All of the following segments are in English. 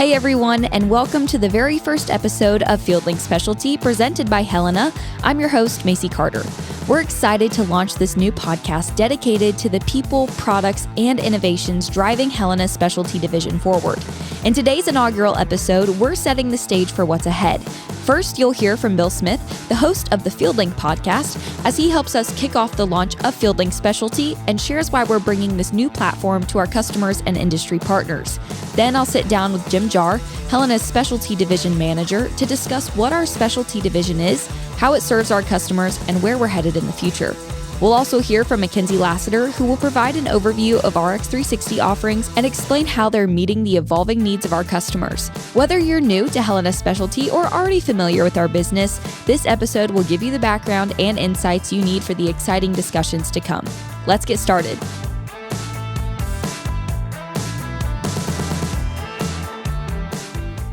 Hey everyone, and welcome to the very first episode of FieldLink Specialty presented by Helena. I'm your host, Maci Carter. We're excited to launch this new podcast dedicated to the people, products, and innovations driving Helena Specialty Division forward. In today's inaugural episode, we're setting the stage for what's ahead. First, you'll hear from Bill Smith, the host of the FieldLink Podcast, as he helps us kick off the launch of FieldLink Specialty and shares why we're bringing this new platform to our customers and industry partners. Then I'll sit down with Jahr, Helena's Specialty Division Manager, to discuss what our Specialty Division is, how it serves our customers, and where we're headed in the future. We'll also hear from MacKinsey Lassiter, who will provide an overview of RX360 offerings and explain how they're meeting the evolving needs of our customers. Whether you're new to Helena Specialty or already familiar with our business, this episode will give you the background and insights you need for the exciting discussions to come. Let's get started.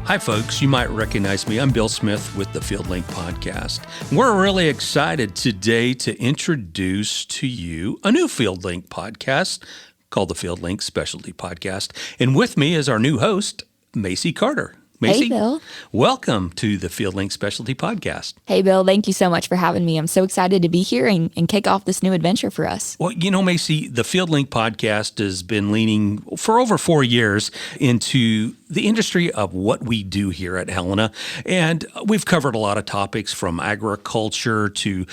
Hi folks, you might recognize me. I'm Bill Smith with the FieldLink Podcast. We're really excited today to introduce to you a new FieldLink podcast called the FieldLink Specialty Podcast. And with me is our new host, Maci Carter. Maci, Hey, Bill. Welcome to the FieldLink Specialty Podcast. Hey, Bill. Thank you so much for having me. I'm so excited to be here and kick off this new adventure for us. Well, you know, Maci, the FieldLink Podcast has been leaning for over 4 years into the industry of what we do here at Helena. And we've covered a lot of topics from agriculture to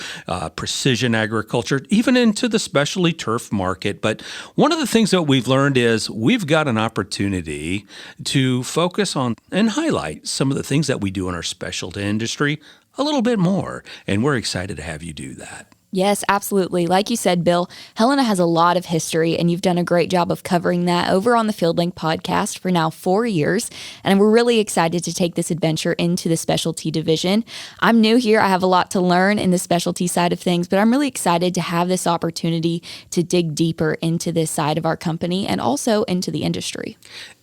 precision agriculture, even into the specialty turf market. But one of the things that we've learned is we've got an opportunity to focus on and highlight some of the things that we do in our specialty industry a little bit more. And we're excited to have you do that. Yes, absolutely. Like you said, Bill, Helena has a lot of history, and you've done a great job of covering that over on the FieldLink Podcast for now 4 years. And we're really excited to take this adventure into the specialty division. I'm new here. I have a lot to learn in the specialty side of things, but I'm really excited to have this opportunity to dig deeper into this side of our company and also into the industry.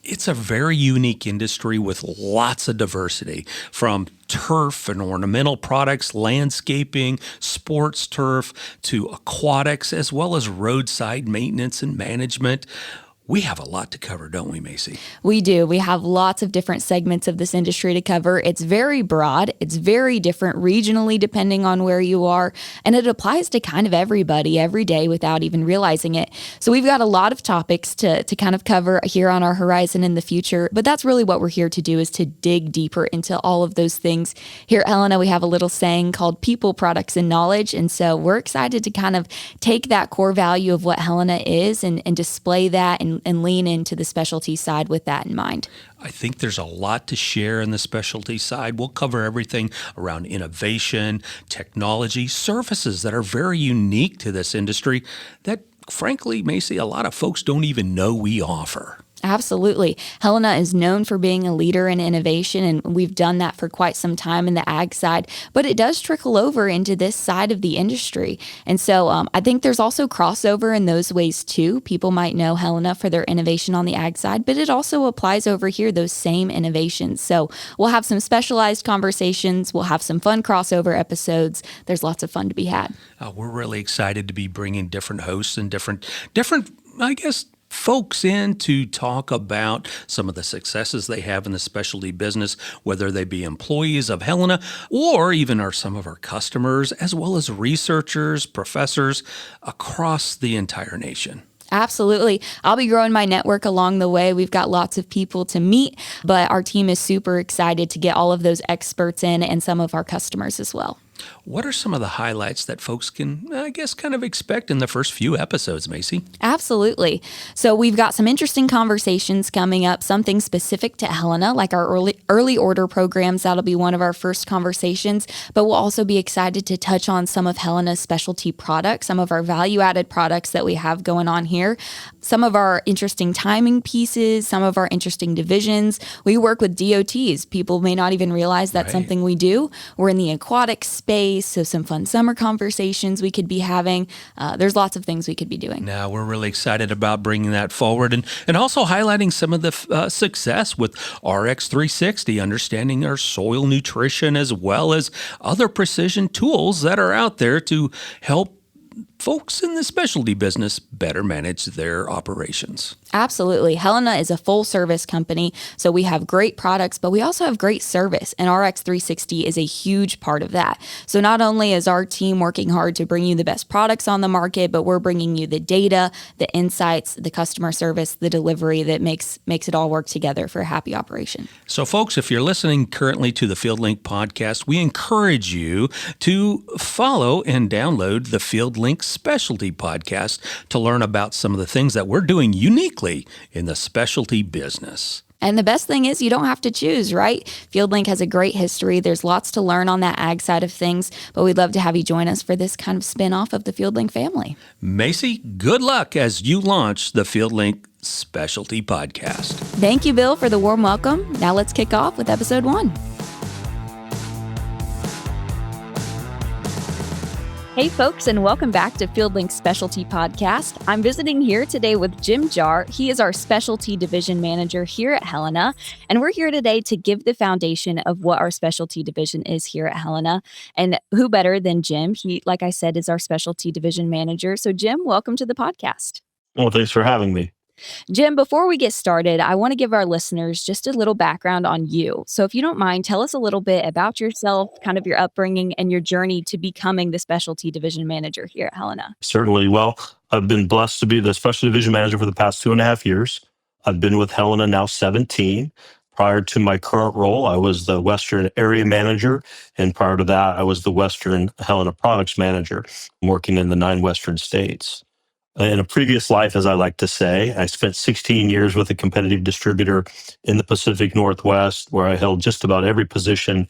It's a very unique industry with lots of diversity, from turf and ornamental products, landscaping, sports turf, to aquatics, as well as roadside maintenance and management. We have a lot to cover, don't we, Maci? We do. We have lots of different segments of this industry to cover. It's very broad. It's very different regionally depending on where you are. And it applies to kind of everybody every day without even realizing it. So we've got a lot of topics to kind of cover here on our horizon in the future. But that's really what we're here to do, is to dig deeper into all of those things. Here at Helena, we have a little saying called people, products, and knowledge. And so we're excited to kind of take that core value of what Helena is and display that and lean into the specialty side with that in mind. I think there's a lot to share in the specialty side. We'll cover everything around innovation, technology, services that are very unique to this industry that, frankly, Maci, a lot of folks don't even know we offer. Absolutely. Helena is known for being a leader in innovation, and we've done that for quite some time in the ag side, but it does trickle over into this side of the industry. And so I think there's also crossover in those ways too. People might know Helena for their innovation on the ag side, but it also applies over here, those same innovations. So we'll have some specialized conversations. We'll have some fun crossover episodes. There's lots of fun to be had. We're really excited to be bringing different hosts and different, I guess, folks in to talk about some of the successes they have in the specialty business, whether they be employees of Helena or even some of our customers, as well as researchers, professors across the entire nation. Absolutely. I'll be growing my network along the way. We've got lots of people to meet, but our team is super excited to get all of those experts in and some of our customers as well. What are some of the highlights that folks can, I guess, kind of expect in the first few episodes, Maci? Absolutely. So we've got some interesting conversations coming up, something specific to Helena, like our early order programs. That'll be one of our first conversations, but we'll also be excited to touch on some of Helena's specialty products, some of our value-added products that we have going on here, some of our interesting timing pieces, some of our interesting divisions. We work with DOTs. People may not even realize that's something we do. We're in the aquatic space, so some fun summer conversations we could be having. There's lots of things we could be doing. Now, we're really excited about bringing that forward and also highlighting some of the success with RX360, understanding our soil nutrition as well as other precision tools that are out there to help folks in the specialty business better manage their operations. Absolutely. Helena is a full service company. So we have great products, but we also have great service. And RX360 is a huge part of that. So not only is our team working hard to bring you the best products on the market, but we're bringing you the data, the insights, the customer service, the delivery that makes it all work together for a happy operation. So folks, if you're listening currently to the FieldLink podcast, we encourage you to follow and download the FieldLink Specialty Podcast to learn about some of the things that we're doing uniquely in the specialty business. And the best thing is you don't have to choose, right? FieldLink has a great history. There's lots to learn on that ag side of things, but we'd love to have you join us for this kind of spin-off of the FieldLink family. Maci, good luck as you launch the FieldLink Specialty Podcast. Thank you, Bill, for the warm welcome. Now let's kick off with episode 1. Hey folks, and welcome back to FieldLink Specialty Podcast. I'm visiting here today with Jim Jahr. He is our Specialty Division Manager here at Helena, and we're here today to give the foundation of what our Specialty Division is here at Helena. And who better than Jim? He, like I said, is our Specialty Division Manager. So Jim, welcome to the podcast. Well, thanks for having me. Jim, before we get started, I want to give our listeners just a little background on you. So if you don't mind, tell us a little bit about yourself, kind of your upbringing and your journey to becoming the Specialty Division Manager here at Helena. Certainly. Well, I've been blessed to be the Specialty Division Manager for the past 2.5 years. I've been with Helena now 17. Prior to my current role, I was the Western Area Manager. And prior to that, I was the Western Helena Products Manager, working in the 9 Western states. In a previous life, as I like to say, I spent 16 years with a competitive distributor in the Pacific Northwest, where I held just about every position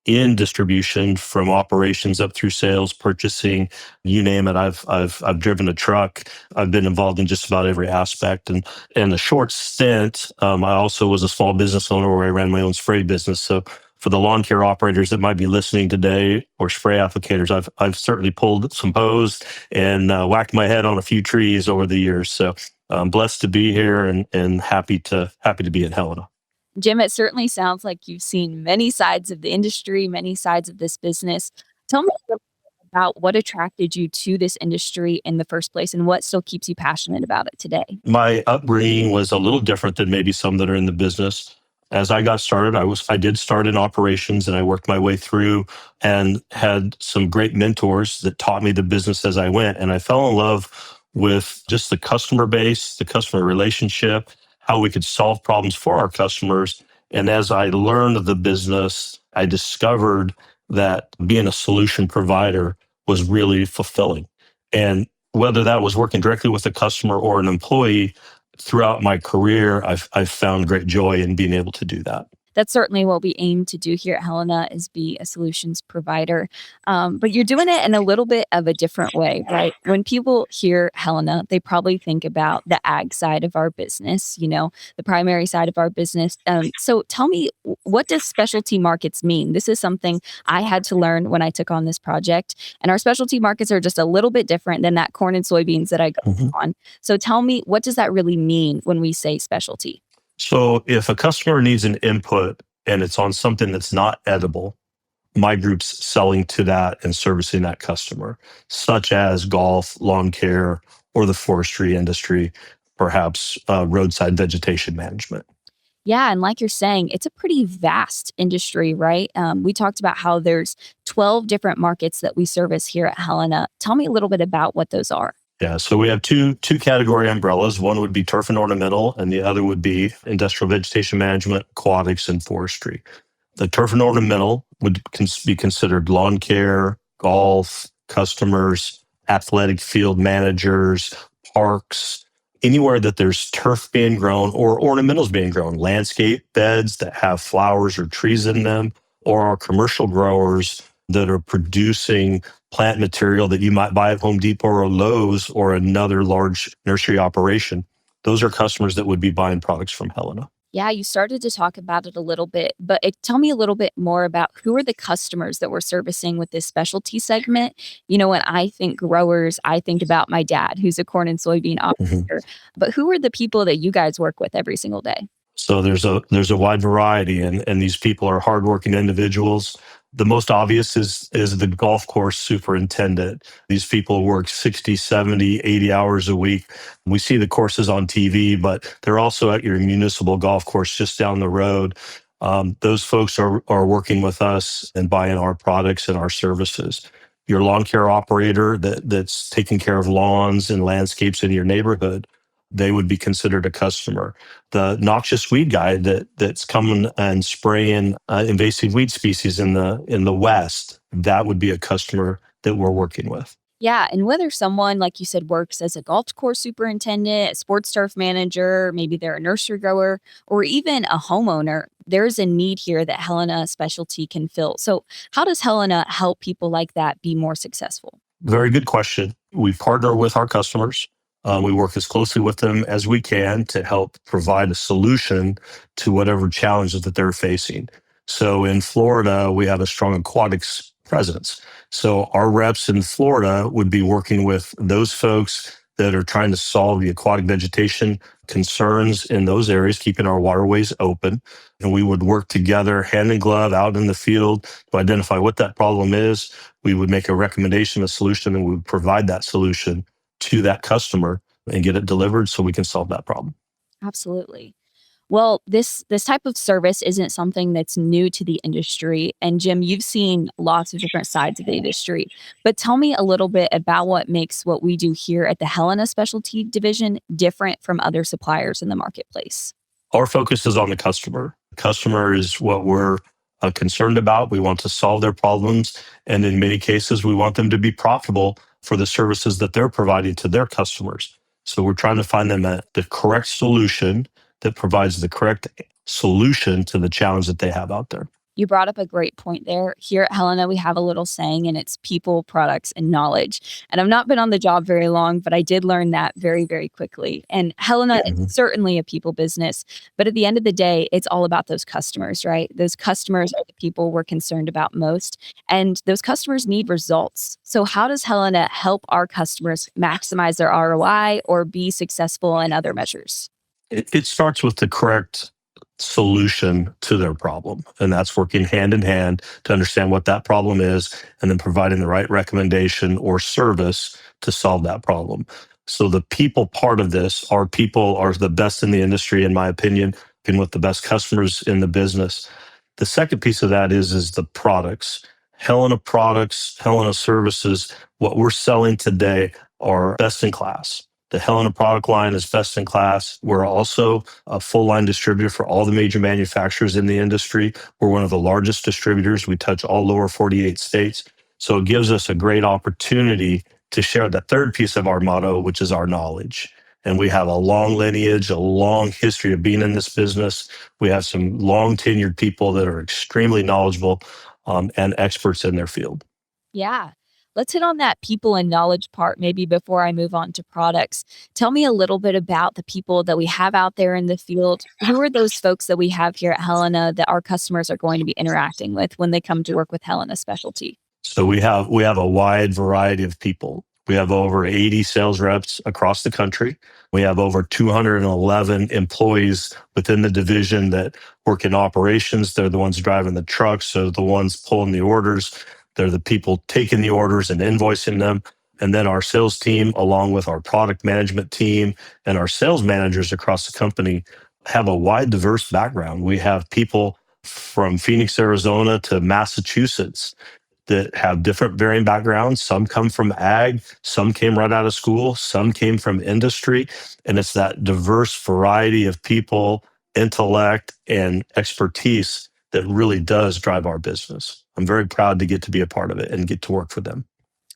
in distribution, from operations up through sales, purchasing, you name it. I've driven a truck. I've been involved in just about every aspect. And in a short stint, I also was a small business owner where I ran my own spray business. So for the lawn care operators that might be listening today, or spray applicators, I've certainly pulled some hose and whacked my head on a few trees over the years. So I'm blessed to be here and happy to be at Helena. Jim, it certainly sounds like you've seen many sides of the industry, many sides of this business. Tell me a little bit about what attracted you to this industry in the first place and what still keeps you passionate about it today. My upbringing was a little different than maybe some that are in the business. As I got started, I did start in operations, and I worked my way through and had some great mentors that taught me the business as I went. And I fell in love with just the customer base, the customer relationship, how we could solve problems for our customers. And as I learned the business, I discovered that being a solution provider was really fulfilling. And whether that was working directly with a customer or an employee, throughout my career, I've found great joy in being able to do that. That's certainly what we aim to do here at Helena, is be a solutions provider. But you're doing it in a little bit of a different way, right? When people hear Helena, they probably think about the ag side of our business, the primary side of our business. So tell me, what does specialty markets mean? This is something I had to learn when I took on this project. And our specialty markets are just a little bit different than that corn and soybeans that I go on. So tell me, what does that really mean when we say specialty? So if a customer needs an input and it's on something that's not edible, my group's selling to that and servicing that customer, such as golf, lawn care, or the forestry industry, perhaps roadside vegetation management. Yeah, and like you're saying, it's a pretty vast industry, right? We talked about how there's 12 different markets that we service here at Helena. Tell me a little bit about what those are. Yeah, so we have two category umbrellas. One would be turf and ornamental, and the other would be industrial vegetation management, aquatics, and forestry. The turf and ornamental would be considered lawn care, golf, customers, athletic field managers, parks, anywhere that there's turf being grown or ornamentals being grown, landscape beds that have flowers or trees in them, or our commercial growers that are producing plant material that you might buy at Home Depot or Lowe's or another large nursery operation. Those are customers that would be buying products from Helena. Yeah, you started to talk about it a little bit, but tell me a little bit more about who are the customers that we're servicing with this specialty segment. When I think growers, I think about my dad, who's a corn and soybean operator. But who are the people that you guys work with every single day? So there's a wide variety, and these people are hardworking individuals The most obvious is the golf course superintendent. These people work 60, 70, 80 hours a week. We see the courses on TV, but they're also at your municipal golf course just down the road. Those folks are working with us and buying our products and our services. Your lawn care operator that's taking care of lawns and landscapes in your neighborhood, they would be considered a customer. The noxious weed guy that's coming and spraying invasive weed species in the West, that would be a customer that we're working with. Yeah, and whether someone, like you said, works as a golf course superintendent, a sports turf manager, maybe they're a nursery grower, or even a homeowner, there's a need here that Helena Specialty can fill. So how does Helena help people like that be more successful? Very good question. We partner with our customers. We work as closely with them as we can to help provide a solution to whatever challenges that they're facing. So in Florida, we have a strong aquatics presence. So our reps in Florida would be working with those folks that are trying to solve the aquatic vegetation concerns in those areas, keeping our waterways open. And we would work together hand in glove out in the field to identify what that problem is. We would make a recommendation, a solution, and we would provide that solution to that customer and get it delivered so we can solve that problem. Absolutely. Well, this type of service isn't something that's new to the industry. And Jim, you've seen lots of different sides of the industry. But tell me a little bit about what makes what we do here at the Helena Specialty Division different from other suppliers in the marketplace. Our focus is on the customer. The customer is what we're concerned about. We want to solve their problems. And in many cases, we want them to be profitable for the services that they're providing to their customers. So we're trying to find them the correct solution that provides the correct solution to the challenge that they have out there. You brought up a great point there. Here at Helena, we have a little saying, and it's people, products, and knowledge. And I've not been on the job very long, but I did learn that very, very quickly. And Helena is certainly a people business, but at the end of the day, it's all about those customers, right? Those customers are the people we're concerned about most, and those customers need results. So how does Helena help our customers maximize their ROI or be successful in other measures? It starts with the correct solution to their problem. And that's working hand in hand to understand what that problem is and then providing the right recommendation or service to solve that problem. So the people part of this, our people are the best in the industry, in my opinion, and with the best customers in the business. The second piece of that is the products. Helena products, Helena services, what we're selling today are best in class. The Helena product line is best in class. We're also a full line distributor for all the major manufacturers in the industry. We're one of the largest distributors. We touch all lower 48 states. So it gives us a great opportunity to share the third piece of our motto, which is our knowledge. And we have a long lineage, a long history of being in this business. We have some long tenured people that are extremely knowledgeable and experts in their field. Yeah. Let's hit on that people and knowledge part maybe before I move on to products. Tell me a little bit about the people that we have out there in the field. Who are those folks that we have here at Helena that our customers are going to be interacting with when they come to work with Helena Specialty? So we have a wide variety of people. We have over 80 sales reps across the country. We have over 211 employees within the division that work in operations. They're the ones driving the trucks. They're the ones pulling the orders. They're the people taking the orders and invoicing them. And then our sales team, along with our product management team and our sales managers across the company, have a wide, diverse background. We have people from Phoenix, Arizona to Massachusetts that have different varying backgrounds. Some come from ag, some came right out of school, some came from industry. And it's that diverse variety of people, intellect, and expertise that really does drive our business. I'm very proud to get to be a part of it and get to work for them.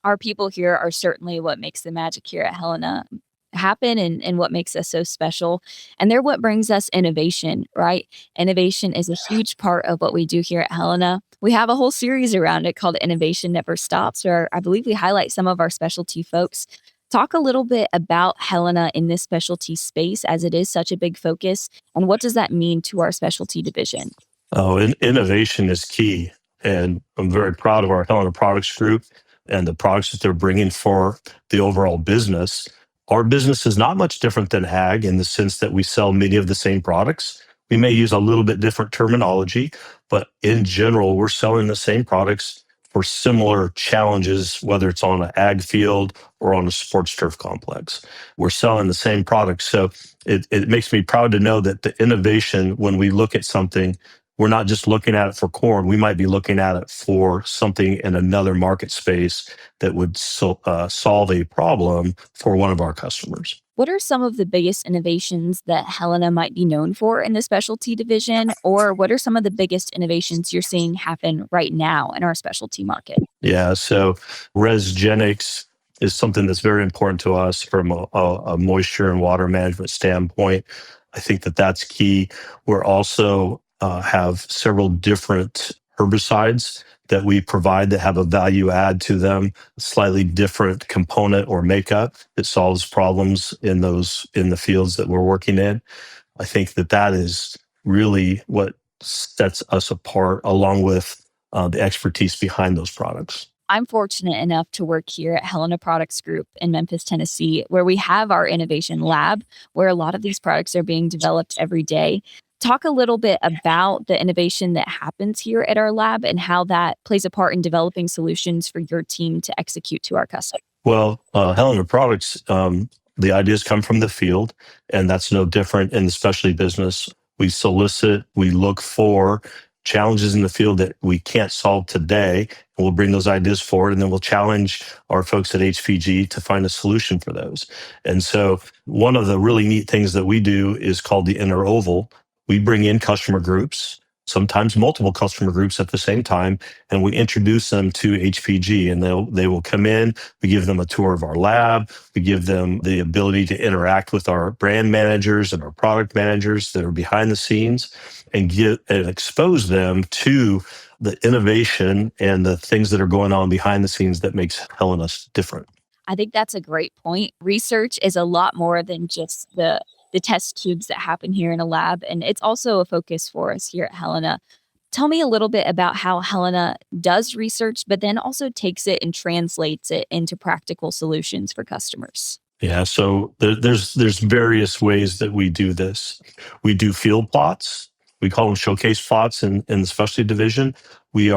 Our people here are certainly what makes the magic here at Helena happen and what makes us so special. And they're what brings us innovation, right? Innovation is a huge part of what we do here at Helena. We have a whole series around it called Innovation Never Stops, where I believe we highlight some of our specialty folks. Talk a little bit about Helena in this specialty space, as it is such a big focus. And what does that mean to our specialty division? Oh, innovation is key. And I'm very proud of our Helena Products Group and the products that they're bringing for the overall business. Our business is not much different than ag in the sense that we sell many of the same products. We may use a little bit different terminology, but in general, we're selling the same products for similar challenges, whether it's on an ag field or on a sports turf complex. We're selling the same products. So it makes me proud to know that the innovation, when we look at something, we're not just looking at it for corn. We might be looking at it for something in another market space that would solve a problem for one of our customers. What are some of the biggest innovations that Helena might be known for in the specialty division? Or what are some of the biggest innovations you're seeing happen right now in our specialty market? Yeah, so resgenics is something that's very important to us from a moisture and water management standpoint. I think that that's key. We're also have several different herbicides that we provide that have a value add to them, a slightly different component or makeup that solves problems in the fields that we're working in. I think that that is really what sets us apart, along with the expertise behind those products. I'm fortunate enough to work here at Helena Products Group in Memphis, Tennessee, where we have our innovation lab, where a lot of these products are being developed every day. Talk a little bit about the innovation that happens here at our lab and how that plays a part in developing solutions for your team to execute to our customers. Well, Helena Products, the ideas come from the field, and that's no different in the specialty business. We solicit, we look for challenges in the field that we can't solve today, and we'll bring those ideas forward, and then we'll challenge our folks at HPG to find a solution for those. And so one of the really neat things that we do is called the inaugural. We bring in customer groups, sometimes multiple customer groups at the same time, and we introduce them to HPG, and they will come in. We give them a tour of our lab. We give them the ability to interact with our brand managers and our product managers that are behind the scenes, and expose them to the innovation and the things that are going on behind the scenes that makes Helena different. I think that's a great point. Research is a lot more than just the test tubes that happen here in a lab. And it's also a focus for us here at Helena. Tell me a little bit about how Helena does research, but then also takes it and translates it into practical solutions for customers. Yeah, so there's various ways that we do this. We do field plots. We call them showcase plots in the specialty division. We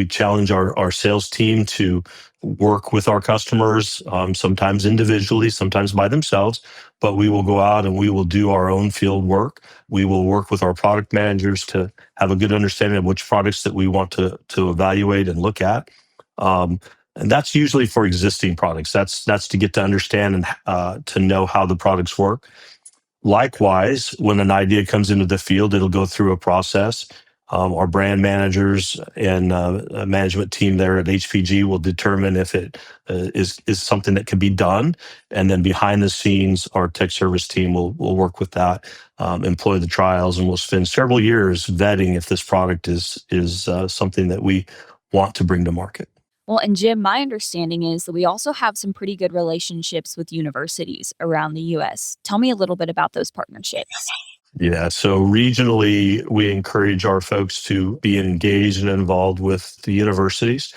challenge our sales team to work with our customers, sometimes individually, sometimes by themselves, but we will go out and we will do our own field work. We will work with our product managers to have a good understanding of which products that we want to evaluate and look at. And that's usually for existing products. That's to get to understand and to know how the products work. Likewise, when an idea comes into the field, it'll go through a process. Our brand managers and management team there at HPG will determine if it is something that can be done. And then behind the scenes, our tech service team will work with that, employ the trials, and we'll spend several years vetting if this product is something that we want to bring to market. Well, and Jim, my understanding is that we also have some pretty good relationships with universities around the U.S. Tell me a little bit about those partnerships. Yeah, so regionally, we encourage our folks to be engaged and involved with the universities.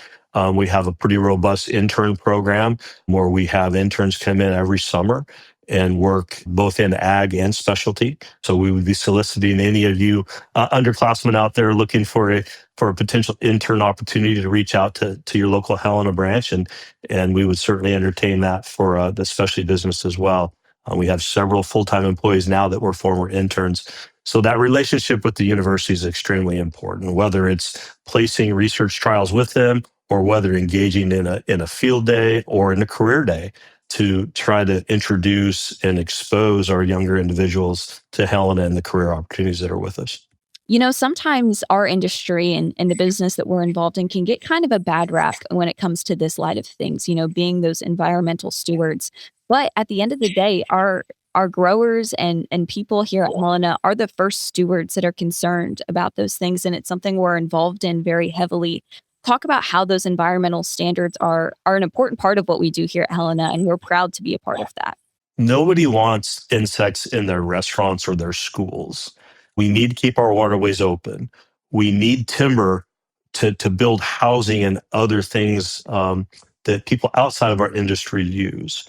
We have a pretty robust intern program where we have interns come in every summer and work both in ag and specialty. So we would be soliciting any of you underclassmen out there looking for a potential intern opportunity to reach out to your local Helena branch, and we would certainly entertain that for the specialty business as well. We have several full-time employees now that were former interns. So that relationship with the university is extremely important, whether it's placing research trials with them or whether engaging in a field day or in a career day to try to introduce and expose our younger individuals to Helena and the career opportunities that are with us. You know, sometimes our industry and the business that we're involved in can get kind of a bad rap when it comes to this side of things, you know, being those environmental stewards. But at the end of the day, our growers and people here at Helena are the first stewards that are concerned about those things. And it's something we're involved in very heavily. Talk about how those environmental standards are an important part of what we do here at Helena, and we're proud to be a part of that. Nobody wants insects in their restaurants or their schools. We need to keep our waterways open. We need timber to build housing and other things that people outside of our industry use.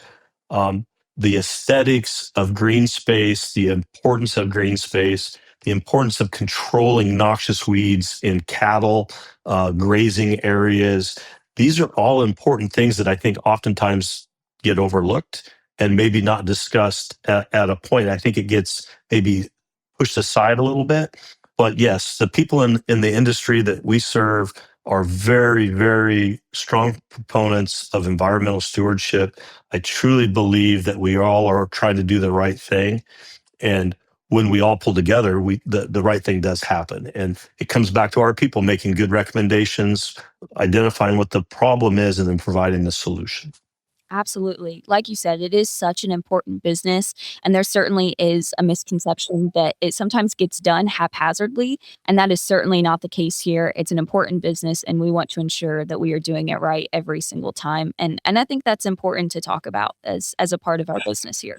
The aesthetics of green space, the importance of green space, the importance of controlling noxious weeds in cattle, grazing areas. These are all important things that I think oftentimes get overlooked and maybe not discussed at a point. I think it gets maybe pushed aside a little bit. But yes, the people in the industry that we serve are very, very strong proponents of environmental stewardship. I truly believe that we all are trying to do the right thing. And when we all pull together, the right thing does happen. And it comes back to our people making good recommendations, identifying what the problem is, and then providing the solution. Absolutely. Like you said, it is such an important business. And there certainly is a misconception that it sometimes gets done haphazardly. And that is certainly not the case here. It's an important business, and we want to ensure that we are doing it right every single time. And I think that's important to talk about as a part of our business here.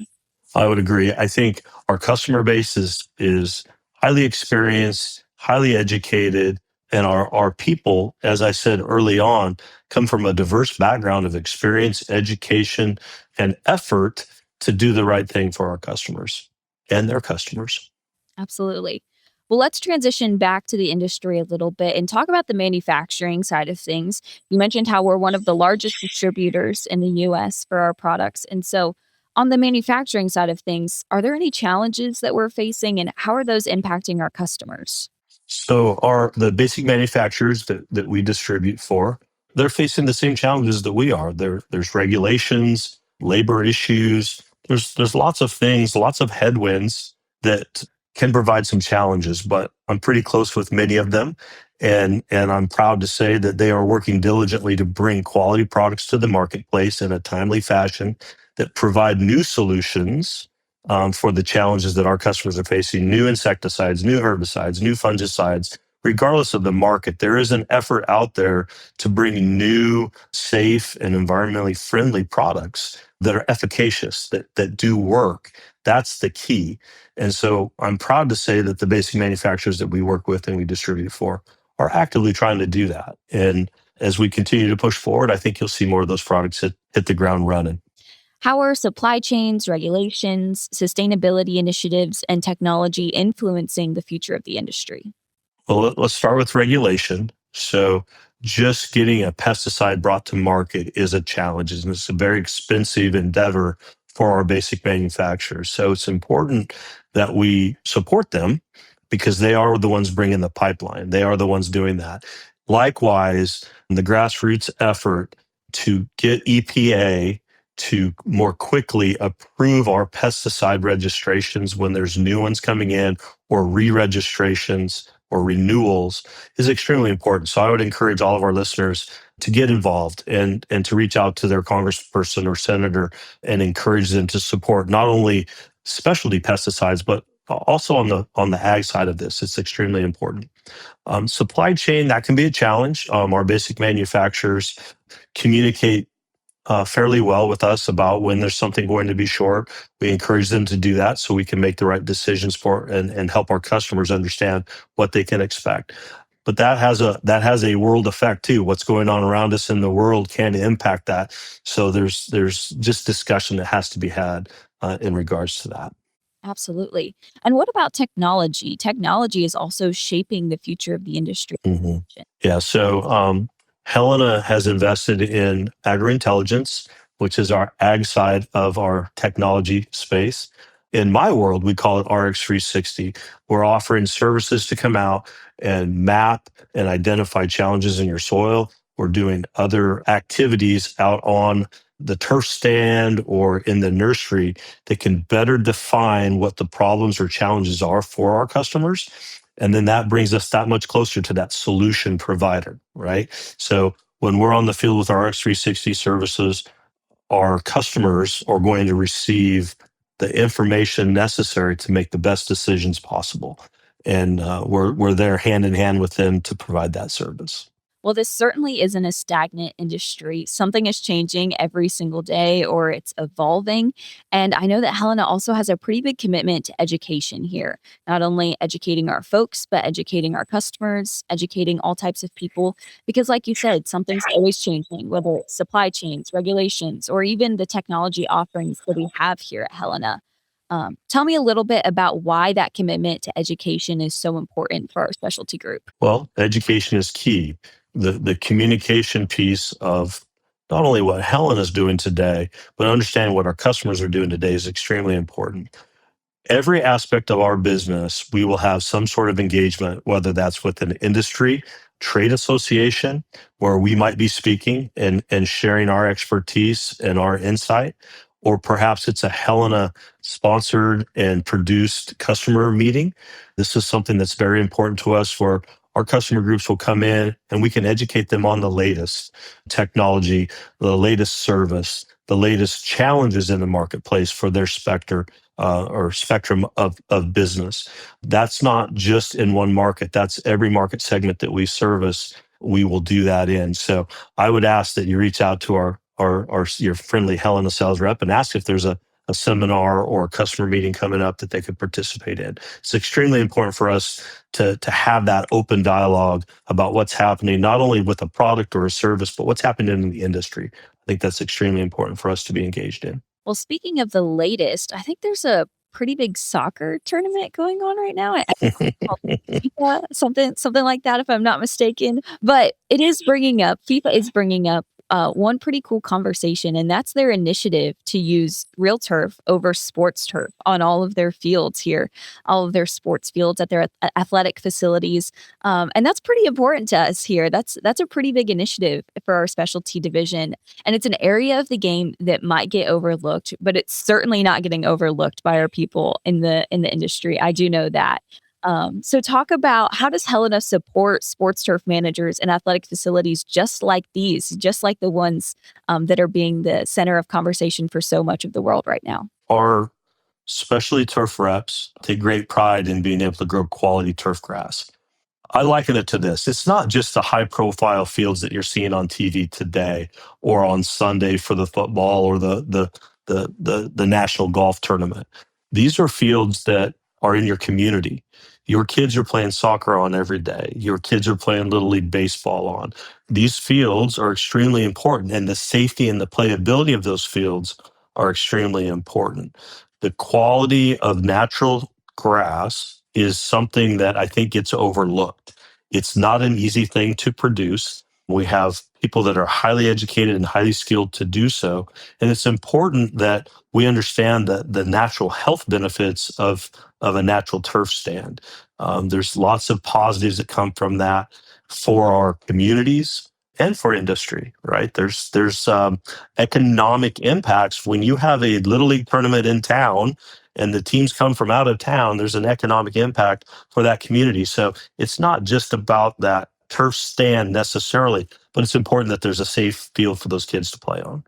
I would agree. I think our customer base is highly experienced, highly educated, and our people, as I said early on, come from a diverse background of experience, education, and effort to do the right thing for our customers and their customers. Absolutely. Well, let's transition back to the industry a little bit and talk about the manufacturing side of things. You mentioned how we're one of the largest distributors in the US for our products. And so, on the manufacturing side of things, are there any challenges that we're facing, and how are those impacting our customers? So the basic manufacturers that we distribute for, they're facing the same challenges that we are. There's regulations, labor issues. There's lots of things, lots of headwinds that can provide some challenges, but I'm pretty close with many of them. And I'm proud to say that they are working diligently to bring quality products to the marketplace in a timely fashion that provide new solutions for the challenges that our customers are facing: new insecticides, new herbicides, new fungicides. Regardless of the market, there is an effort out there to bring new, safe, and environmentally friendly products that are efficacious, that do work. That's the key. And so I'm proud to say that the basic manufacturers that we work with and we distribute for are actively trying to do that. And as we continue to push forward, I think you'll see more of those products hit the ground running. How are supply chains, regulations, sustainability initiatives, and technology influencing the future of the industry? Well, let's start with regulation. So just getting a pesticide brought to market is a challenge, and it's a very expensive endeavor for our basic manufacturers. So it's important that we support them because they are the ones bringing the pipeline. They are the ones doing that. Likewise, the grassroots effort to get EPA to more quickly approve our pesticide registrations when there's new ones coming in, or re-registrations or renewals, is extremely important. So I would encourage all of our listeners to get involved and to reach out to their congressperson or senator and encourage them to support not only specialty pesticides, but also on the ag side of this. It's extremely important. Supply chain, that can be a challenge. Our basic manufacturers communicate fairly well with us about when there's something going to be short. We encourage them to do that so we can make the right decisions for and help our customers understand what they can expect. But that has a world effect too. What's going on around us in the world can impact that. So there's just discussion that has to be had in regards to that. Absolutely. And what about technology? Technology is also shaping the future of the industry. Mm-hmm. Yeah. So Helena has invested in AGRIntelligence, which is our ag side of our technology space. In my world, we call it RX360. We're offering services to come out and map and identify challenges in your soil. We're doing other activities out on the turf stand or in the nursery that can better define what the problems or challenges are for our customers. And then that brings us that much closer to that solution provider, right? So when we're on the field with our X360 services, our customers are going to receive the information necessary to make the best decisions possible. And we're there hand in hand with them to provide that service. Well, this certainly isn't a stagnant industry. Something is changing every single day, or it's evolving. And I know that Helena also has a pretty big commitment to education here, not only educating our folks, but educating our customers, educating all types of people. Because like you said, something's always changing, whether it's supply chains, regulations, or even the technology offerings that we have here at Helena. Tell me a little bit about why that commitment to education is so important for our specialty group. Well, education is key. The communication piece of not only what Helena is doing today, but understanding what our customers are doing today is extremely important. Every aspect of our business, we will have some sort of engagement, whether that's with an industry, trade association, where we might be speaking and sharing our expertise and our insight, or perhaps it's a Helena sponsored and produced customer meeting. This is something that's very important to us where our customer groups will come in and we can educate them on the latest technology, the latest service, the latest challenges in the marketplace for their spectrum of business. That's not just in one market. That's every market segment that we service. We will do that in. So I would ask that you reach out to your friendly Helena sales rep and ask if there's a seminar or a customer meeting coming up that they could participate in. It's extremely important for us to have that open dialogue about what's happening, not only with a product or a service, but what's happening in the industry. I think that's extremely important for us to be engaged in. Well, speaking of the latest, I think there's a pretty big soccer tournament going on right now. I think it's called FIFA, something like that, if I'm not mistaken. But FIFA is bringing up one pretty cool conversation, and that's their initiative to use real turf over sports turf on all of their fields here, all of their sports fields at their athletic facilities. And that's pretty important to us here. That's a pretty big initiative for our specialty division. And it's an area of the game that might get overlooked, but it's certainly not getting overlooked by our people in the industry. I do know that. So talk about, how does Helena support sports turf managers and athletic facilities just like these, just like the ones that are being the center of conversation for so much of the world right now? Our specialty turf reps take great pride in being able to grow quality turf grass. I liken it to this. It's not just the high profile fields that you're seeing on TV today or on Sunday for the football or the national golf tournament. These are fields that are in your community. Your kids are playing soccer on every day. Your kids are playing Little League Baseball on. These fields are extremely important, and the safety and the playability of those fields are extremely important. The quality of natural grass is something that I think gets overlooked. It's not an easy thing to produce. We have people that are highly educated and highly skilled to do so. And it's important that we understand the natural health benefits of a natural turf stand. There's lots of positives that come from that for our communities and for industry, right? There's economic impacts. When you have a Little League tournament in town and the teams come from out of town, there's an economic impact for that community. So it's not just about that turf stand necessarily, but it's important that there's a safe field for those kids to play on.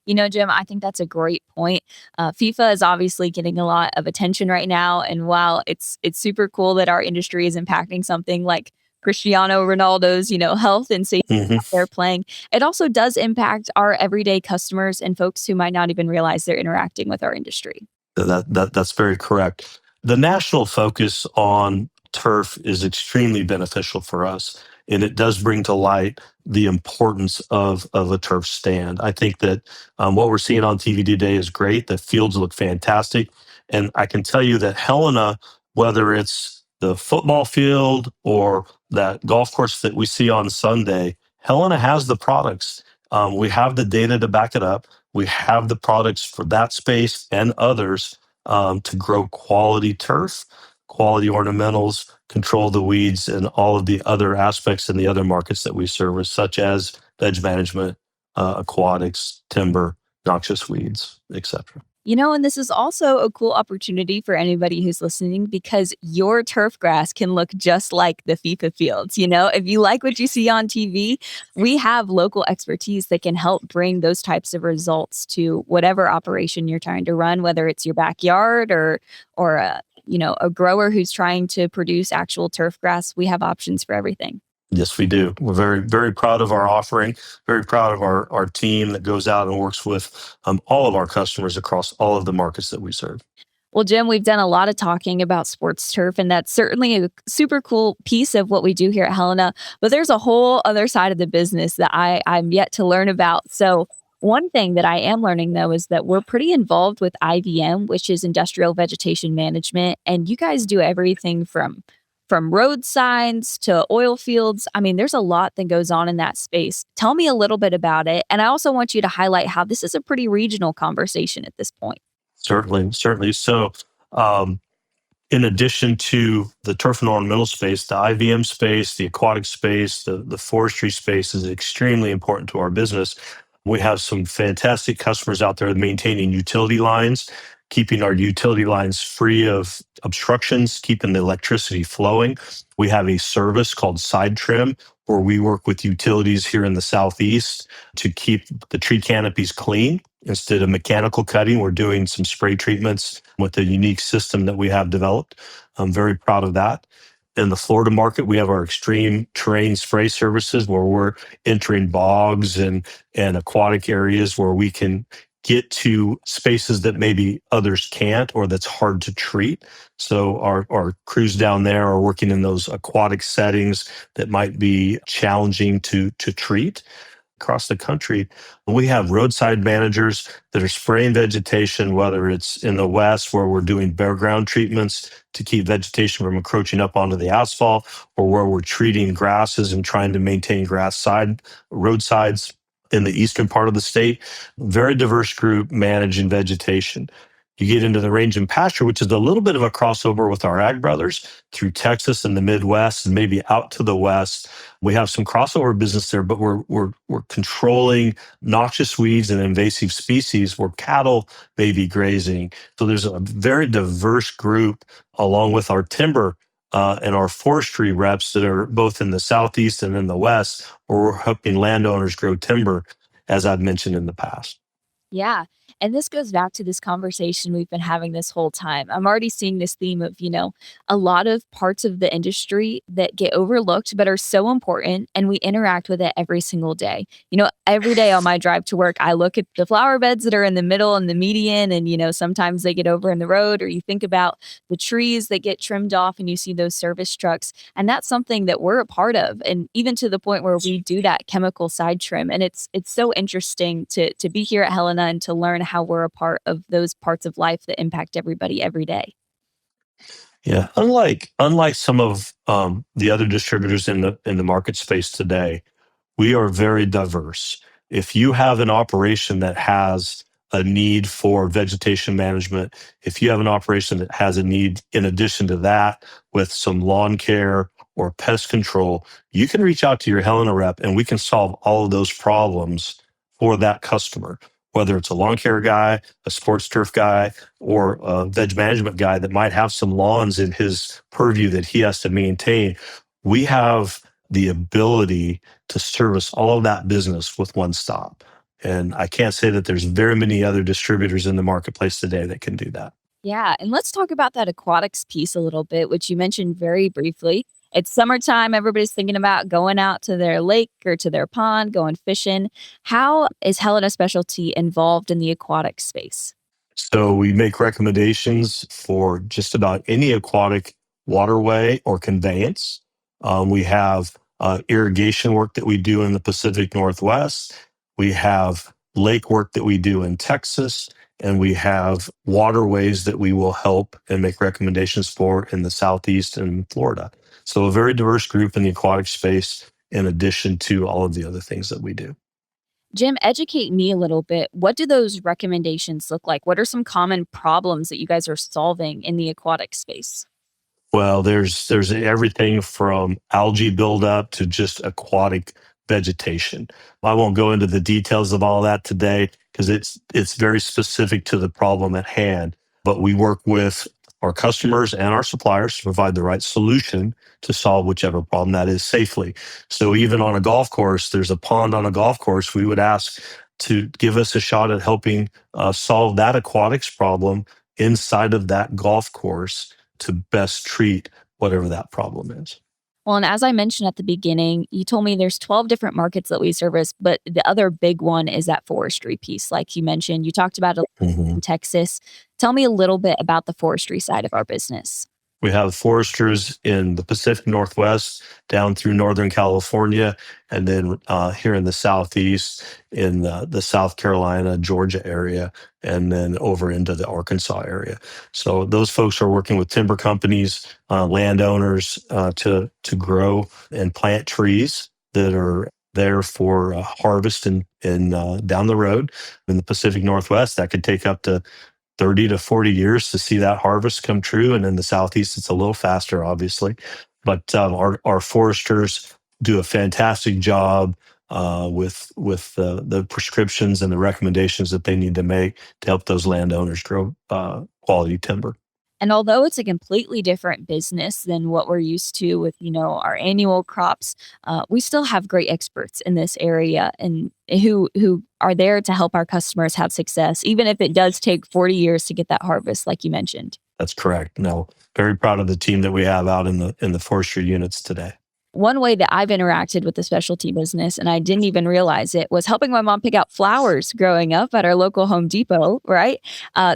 You know, Jim, I think that's a great point. FIFA is obviously getting a lot of attention right now. And while it's super cool that our industry is impacting something like Cristiano Ronaldo's, health and safety they're playing, it also does impact our everyday customers and folks who might not even realize they're interacting with our industry. That's very correct. The national focus on turf is extremely beneficial for us, and it does bring to light the importance of a turf stand. I think that what we're seeing on TV today is great. The fields look fantastic. And I can tell you that Helena, whether it's the football field or that golf course that we see on Sunday, Helena has the products. We have the data to back it up. We have the products for that space and others to grow quality turf, quality ornamentals, control the weeds, and all of the other aspects in the other markets that we service, such as veg management, aquatics, timber, noxious weeds, etc. And this is also a cool opportunity for anybody who's listening, because your turf grass can look just like the FIFA fields. If you like what you see on TV, we have local expertise that can help bring those types of results to whatever operation you're trying to run, whether it's your backyard or a grower who's trying to produce actual turf grass. We have options for everything. Yes, we do. We're very, very proud of our offering, very proud of our team that goes out and works with all of our customers across all of the markets that we serve. Well, Jim, we've done a lot of talking about sports turf, and that's certainly a super cool piece of what we do here at Helena. But there's a whole other side of the business that I'm yet to learn about. So One thing that I am learning, though, is that we're pretty involved with IVM, which is Industrial Vegetation Management. And you guys do everything from road signs to oil fields. I mean, there's a lot that goes on in that space. Tell me a little bit about it. And I also want you to highlight how this is a pretty regional conversation at this point. Certainly, certainly. So, in addition to the turf and ornamental space, the IVM space, the aquatic space, the forestry space is extremely important to our business. We have some fantastic customers out there maintaining utility lines, keeping our utility lines free of obstructions, keeping the electricity flowing. We have a service called Side Trim, where we work with utilities here in the Southeast to keep the tree canopies clean. Instead of mechanical cutting, we're doing some spray treatments with a unique system that we have developed. I'm very proud of that. In the Florida market, we have our extreme terrain spray services where we're entering bogs and aquatic areas where we can get to spaces that maybe others can't or that's hard to treat. So our crews down there are working in those aquatic settings that might be challenging to treat. Across the country, we have roadside managers that are spraying vegetation, whether it's in the West where we're doing bare ground treatments to keep vegetation from encroaching up onto the asphalt, or where we're treating grasses and trying to maintain roadsides in the eastern part of the state. Very diverse group managing vegetation. You get into the range and pasture, which is a little bit of a crossover with our ag brothers through Texas and the Midwest and maybe out to the West. We have some crossover business there, but we're controlling noxious weeds and invasive species where cattle may be grazing. So there's a very diverse group along with our timber and our forestry reps that are both in the Southeast and in the West, where we're helping landowners grow timber, as I've mentioned in the past. Yeah. And this goes back to this conversation we've been having this whole time. I'm already seeing this theme of, a lot of parts of the industry that get overlooked but are so important, and we interact with it every single day. Every day on my drive to work, I look at the flower beds that are in the middle and the median, and, sometimes they get over in the road, or you think about the trees that get trimmed off and you see those service trucks. And that's something that we're a part of. And even to the point where we do that chemical side trim. And it's so interesting to be here at Helena and to learn how we're a part of those parts of life that impact everybody every day. Yeah, unlike some of the other distributors in the market space today, we are very diverse. If you have an operation that has a need for vegetation management, if you have an operation that has a need in addition to that with some lawn care or pest control, you can reach out to your Helena rep and we can solve all of those problems for that customer. Whether it's a lawn care guy, a sports turf guy, or a veg management guy that might have some lawns in his purview that he has to maintain, we have the ability to service all of that business with one stop. And I can't say that there's very many other distributors in the marketplace today that can do that. Yeah. And let's talk about that aquatics piece a little bit, which you mentioned very briefly. It's summertime. Everybody's thinking about going out to their lake or to their pond, going fishing. How is Helena Specialty involved in the aquatic space? So we make recommendations for just about any aquatic waterway or conveyance. We have irrigation work that we do in the Pacific Northwest. We have lake work that we do in Texas. And we have waterways that we will help and make recommendations for in the Southeast and Florida. So a very diverse group in the aquatic space, in addition to all of the other things that we do. Jim, educate me a little bit. What do those recommendations look like? What are some common problems that you guys are solving in the aquatic space? Well, there's everything from algae buildup to just aquatic vegetation. I won't go into the details of all that today because it's very specific to the problem at hand. But we work with our customers and our suppliers to provide the right solution to solve whichever problem that is safely. So even on a golf course, there's a pond on a golf course, we would ask to give us a shot at helping solve that aquatics problem inside of that golf course to best treat whatever that problem is. Well, and as I mentioned at the beginning, you told me there's 12 different markets that we service, but the other big one is that forestry piece. Like you mentioned, you talked about it in Texas. Tell me a little bit about the forestry side of our business. We have foresters in the Pacific Northwest down through Northern California, and then here in the Southeast in the South Carolina, Georgia area, and then over into the Arkansas area. So those folks are working with timber companies, landowners to grow and plant trees that are there for harvest and down the road. In the Pacific Northwest, that could take up to 30 to 40 years to see that harvest come true. And in the Southeast, it's a little faster, obviously. But our foresters do a fantastic job with the prescriptions and the recommendations that they need to make to help those landowners grow quality timber. And although it's a completely different business than what we're used to with, our annual crops, we still have great experts in this area and who are there to help our customers have success, even if it does take 40 years to get that harvest, like you mentioned. That's correct. No, very proud of the team that we have out in the forestry units today. One way that I've interacted with the specialty business, and I didn't even realize it, was helping my mom pick out flowers growing up at our local Home Depot, right?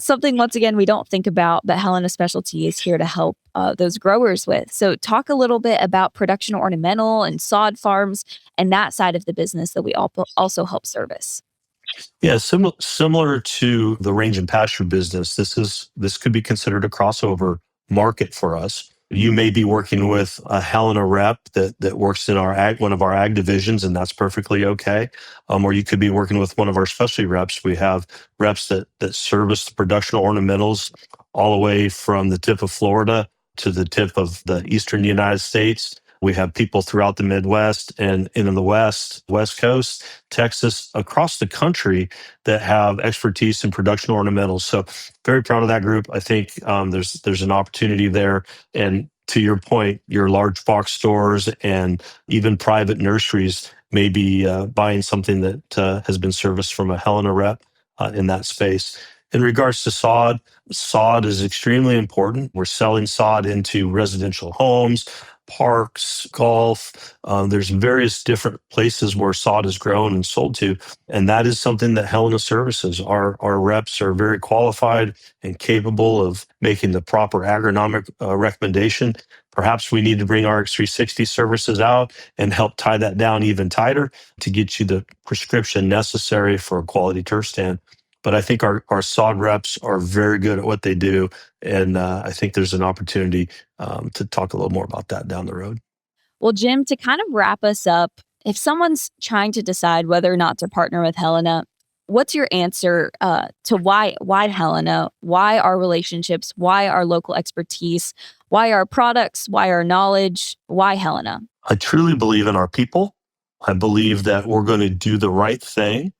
Something, once again, we don't think about, but Helena Specialty is here to help those growers with. So talk a little bit about production ornamental and sod farms and that side of the business that we also help service. Yeah, similar to the range and pasture business, this could be considered a crossover market for us. You may be working with a Helena rep that works in one of our ag divisions, and that's perfectly okay. Or you could be working with one of our specialty reps. We have reps that service the production ornamentals all the way from the tip of Florida to the tip of the eastern United States. We have people throughout the Midwest and in the West Coast, Texas, across the country that have expertise in production ornamentals. So very proud of that group. I think there's an opportunity there. And to your point, your large box stores and even private nurseries may be buying something that has been serviced from a Helena rep in that space. In regards to sod is extremely important. We're selling sod into residential homes, parks, golf. There's various different places where sod is grown and sold to. And that is something that Helena services. Our reps are very qualified and capable of making the proper agronomic recommendation. Perhaps we need to bring our X360 services out and help tie that down even tighter to get you the prescription necessary for a quality turf stand. But I think our sod reps are very good at what they do. And I think there's an opportunity to talk a little more about that down the road. Well, Jim, to kind of wrap us up, if someone's trying to decide whether or not to partner with Helena, what's your answer to why Helena? Why our relationships? Why our local expertise? Why our products? Why our knowledge? Why Helena? I truly believe in our people. I believe that we're going to do the right thing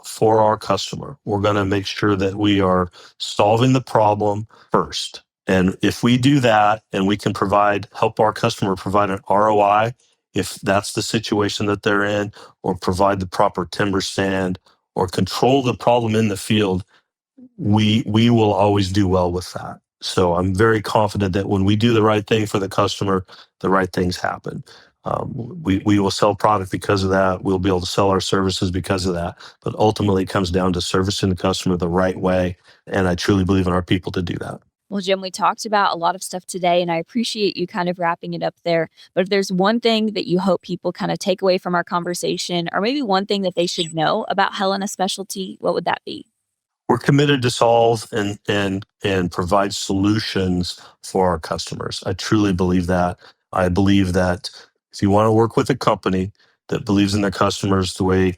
for our customer. We're going to make sure that we are solving the problem first. And if we do that and we can help our customer provide an ROI, if that's the situation that they're in, or provide the proper timber stand or control the problem in the field, we will always do well with that. So I'm very confident that when we do the right thing for the customer, the right things happen. We will sell product because of that. We'll be able to sell our services because of that. But ultimately, it comes down to servicing the customer the right way. And I truly believe in our people to do that. Well, Jim, we talked about a lot of stuff today, and I appreciate you kind of wrapping it up there. But if there's one thing that you hope people kind of take away from our conversation, or maybe one thing that they should know about Helena Specialty, what would that be? We're committed to solve and provide solutions for our customers. I truly believe that. I believe that if you want to work with a company that believes in their customers the way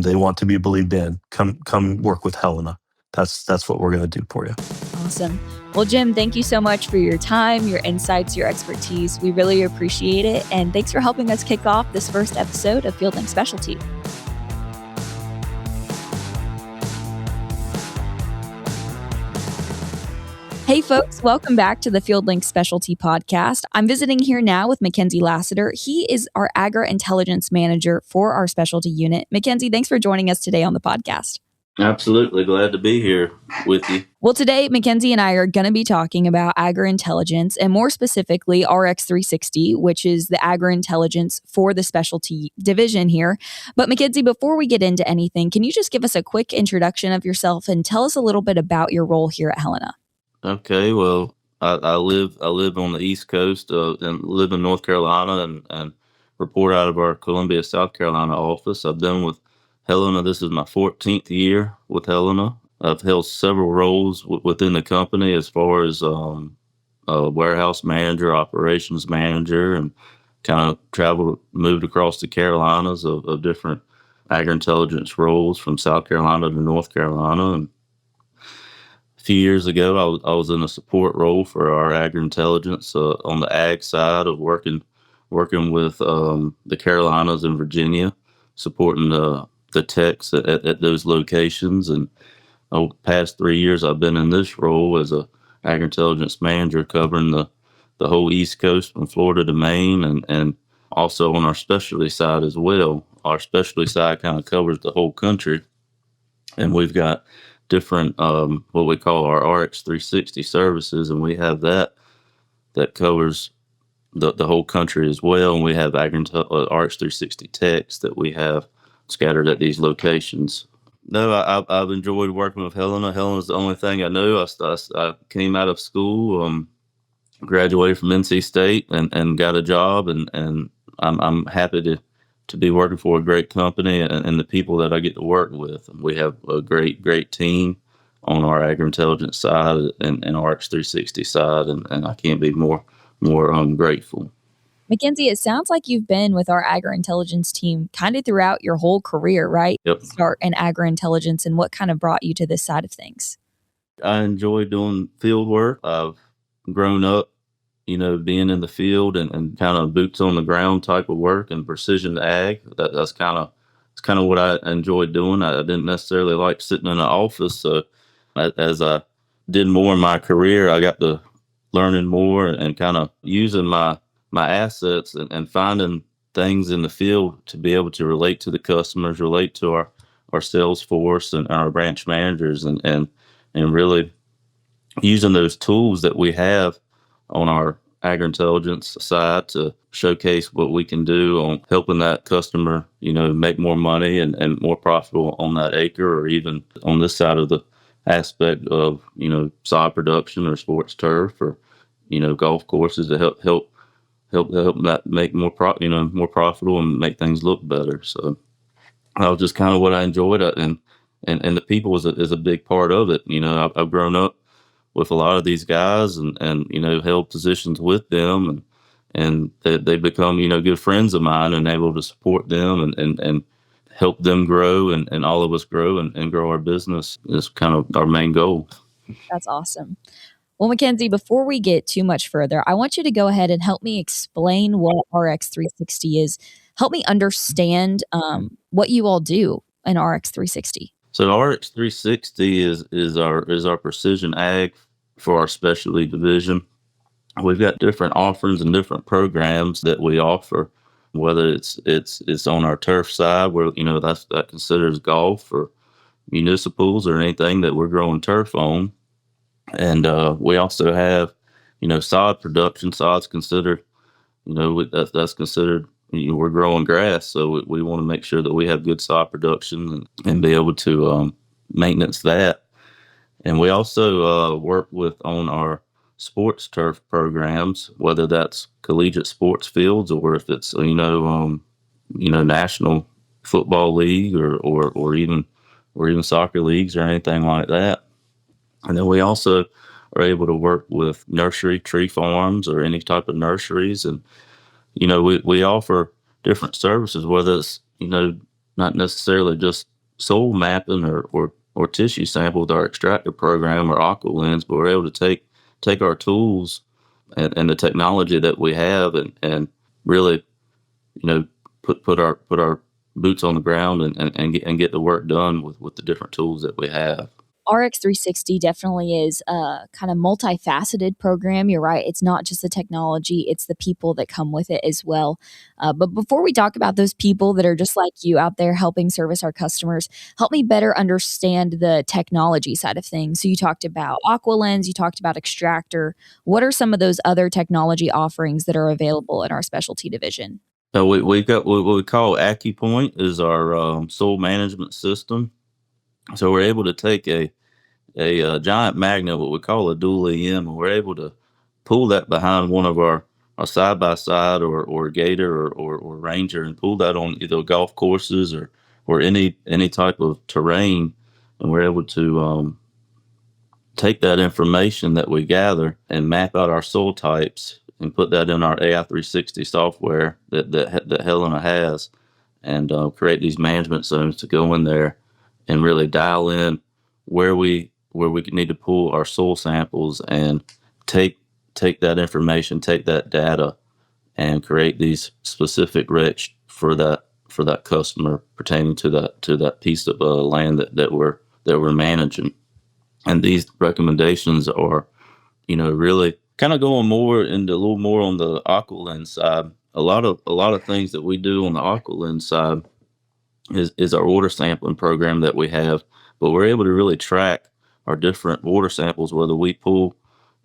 they want to be believed in, come work with Helena. That's what we're going to do for you. Awesome. Well, Jim, thank you so much for your time, your insights, your expertise. We really appreciate it. And thanks for helping us kick off this first episode of FieldLink Specialty. Hey folks, welcome back to the FieldLink Specialty Podcast. I'm visiting here now with MacKinsey Lassiter. He is our Agri-Intelligence Manager for our specialty unit. MacKinsey, thanks for joining us today on the podcast. Absolutely. Glad to be here with you. Well, today, MacKinsey and I are going to be talking about Agri-Intelligence, and more specifically, RX360, which is the Agri-Intelligence for the specialty division here. But MacKinsey, before we get into anything, can you just give us a quick introduction of yourself and tell us a little bit about your role here at Helena? Okay. Well, I live on the East Coast and live in North Carolina and report out of our Columbia, South Carolina office. I've been with Helena. This is my 14th year with Helena. I've held several roles within the company as far as a warehouse manager, operations manager, and kind of moved across the Carolinas of different AGRIntelligence roles from South Carolina to North Carolina. And a few years ago, I was in a support role for our AGRIntelligence on the ag side of working with the Carolinas and Virginia, supporting the techs at those locations. And over the past 3 years, I've been in this role as a AGRIntelligence manager covering the whole East Coast from Florida to Maine, and also on our specialty side as well. Our specialty side kind of covers the whole country, and we've got different what we call our RX360 services, and we have that covers the whole country as well. And we have RX360 techs that we have scattered at these locations. No, I've enjoyed working with Helena. Helena's the only thing I know. I came out of school, graduated from NC State, and got a job, and I'm happy to be working for a great company and the people that I get to work with. We have a great team on our AGRIntelligence side and RX360 side, and I can't be more grateful. MacKinsey, it sounds like you've been with our Agri-Intelligence team kind of throughout your whole career, right? Yep. Start in Agri-Intelligence, and what kind of brought you to this side of things? I enjoy doing field work. I've grown up, being in the field and kind of boots on the ground type of work and precision ag. That's kind of what I enjoyed doing. I didn't necessarily like sitting in an office. So as I did more in my career, I got to learning more and kind of using my assets and finding things in the field to be able to relate to the customers, relate to our sales force and our branch managers, and really using those tools that we have on our AGRIntelligence side to showcase what we can do on helping that customer, make more money and more profitable on that acre, or even on this side of the aspect of, sod production or sports turf or, golf courses to help that make more profitable and make things look better. So that was just kind of what I enjoyed, and the people is a big part of it. I've grown up with a lot of these guys and held positions with them, and they become good friends of mine, and able to support them and help them grow and all of us grow and grow our business is kind of our main goal. That's awesome. Well, MacKinsey, before we get too much further, I want you to go ahead and help me explain what RX360 is. Help me understand what you all do in RX360. So RX360 is our precision ag for our specialty division. We've got different offerings and different programs that we offer, whether it's on our turf side where that considers golf or municipals or anything that we're growing turf on. And we also have, sod production. Sod's considered, that's considered, we're growing grass. So we want to make sure that we have good sod production and be able to maintenance that. And we also work on our sports turf programs, whether that's collegiate sports fields or if it's, national football league or even soccer leagues or anything like that. And then we also are able to work with nursery tree farms or any type of nurseries. And, we offer different services, whether it's, not necessarily just soil mapping or tissue sample with our extractor program or AquaLens, but we're able to take our tools and the technology that we have and really, put our boots on the ground and get the work done with the different tools that we have. RX360 definitely is a kind of multifaceted program. You're right. It's not just the technology, it's the people that come with it as well. But before we talk about those people that are just like you out there helping service our customers, help me better understand the technology side of things. So you talked about AquaLens, you talked about extractor. What are some of those other technology offerings that are available in our specialty division? So we've got what we call AccuPoint is our soil management system. So we're able to take a giant magnet, what we call a dual EM, and we're able to pull that behind one of our side-by-side or Gator or Ranger and pull that on either golf courses or any type of terrain. And we're able to take that information that we gather and map out our soil types and put that in our AI 360 software that Helena has, and create these management zones to go in there and really dial in where we need to pull our soil samples and take that information, take that data, and create these specific recs for that customer pertaining to that piece of land that we're managing. And these recommendations are, really kind of going more into a little more on the AquaLens side. A lot of things that we do on the AquaLens side is our water sampling program that we have, but we're able to really track our different water samples, whether we pull,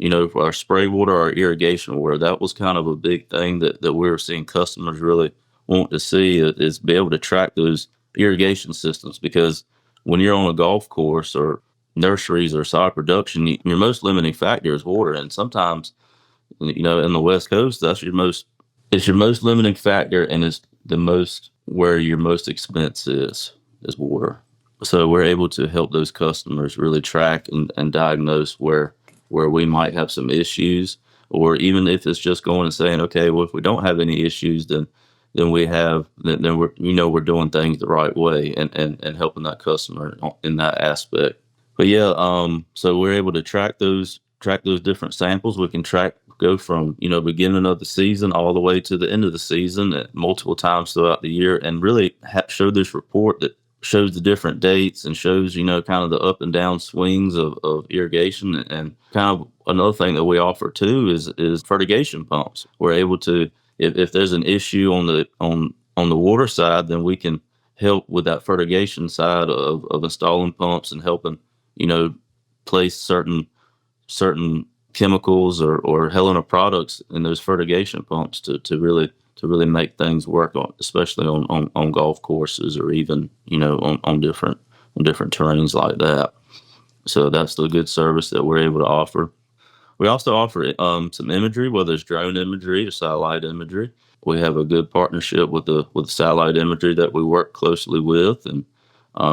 for our spray water or our irrigation water. That was kind of a big thing that we were seeing customers really want to see, is be able to track those irrigation systems, because when you're on a golf course or nurseries or sod production, your most limiting factor is water. And sometimes, in the West Coast, it's your most limiting factor, and it's the most where your most expense is water. So we're able to help those customers really track and diagnose where we might have some issues, or even if it's just going and saying, okay, well, if we don't have any issues, then we're doing things the right way and helping that customer in that aspect. But yeah, so we're able to track those different samples. We can go from, beginning of the season all the way to the end of the season at multiple times throughout the year, and really show this report that shows the different dates and shows, kind of the up and down swings of irrigation. And kind of another thing that we offer too is fertigation pumps. We're able to, if there's an issue on the water side, then we can help with that fertigation side of installing pumps and helping, place certain chemicals or Helena products in those fertigation pumps to really make things work, especially on golf courses, or even, on different terrains like that. So that's the good service that we're able to offer. We also offer some imagery, whether it's drone imagery or satellite imagery. We have a good partnership with the satellite imagery that we work closely with, and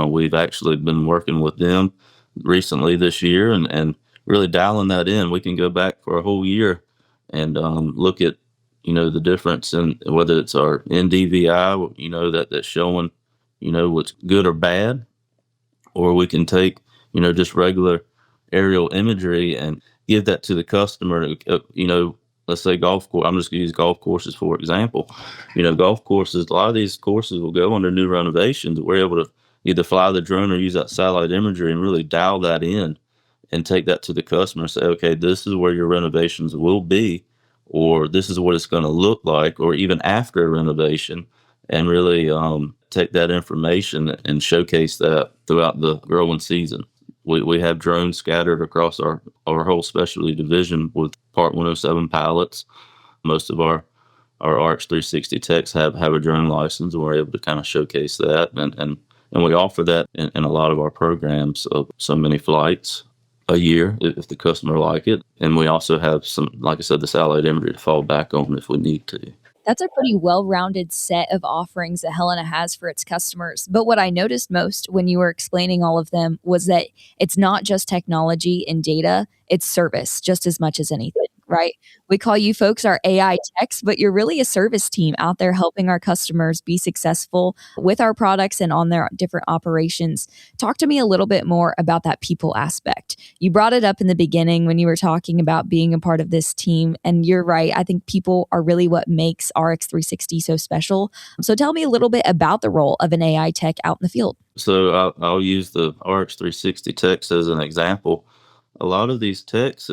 we've actually been working with them recently this year and really dialing that in. We can go back for a whole year and look at, the difference in whether it's our NDVI, that's showing, what's good or bad, or we can take, just regular aerial imagery and give that to the customer. Let's say golf course. I'm just going to use golf courses for example. Golf courses, a lot of these courses will go under new renovations. We're able to either fly the drone or use that satellite imagery and really dial that in and take that to the customer and say, okay, this is where your renovations will be, or this is what it's going to look like, or even after a renovation, and really take that information and showcase that throughout the growing season. We have drones scattered across our whole specialty division with Part 107 pilots. Most of our ARX 360 techs have a drone license, and we're able to kind of showcase that. And we offer that in a lot of our programs of so many flights a year if the customer like it. And we also have some, like I said, the satellite imagery to fall back on if we need to. That's a pretty well-rounded set of offerings that Helena has for its customers. But what I noticed most when you were explaining all of them was that it's not just technology and data, it's service just as much as anything, right? We call you folks our AI techs, but you're really a service team out there helping our customers be successful with our products and on their different operations. Talk to me a little bit more about that people aspect. You brought it up in the beginning when you were talking about being a part of this team, and you're right. I think people are really what makes RX 360 so special. So tell me a little bit about the role of an AI tech out in the field. So I'll use the RX 360 techs as an example. A lot of these techs,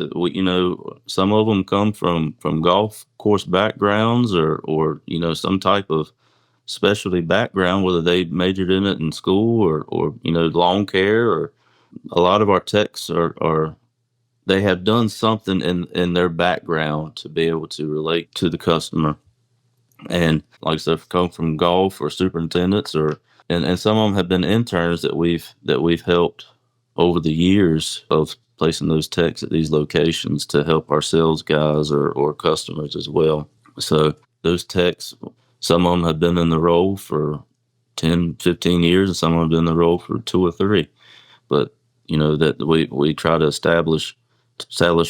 some of them come from golf course backgrounds or some type of specialty background, whether they majored in it in school or lawn care. Or a lot of our techs they have done something in their background to be able to relate to the customer. And like I said, come from golf or superintendents, and some of them have been interns that we've helped over the years of placing those techs at these locations to help our sales guys or customers as well. So those techs, some of them have been in the role for 10, 15 years, and some of them have been in the role for 2 or 3. But, that we try to establish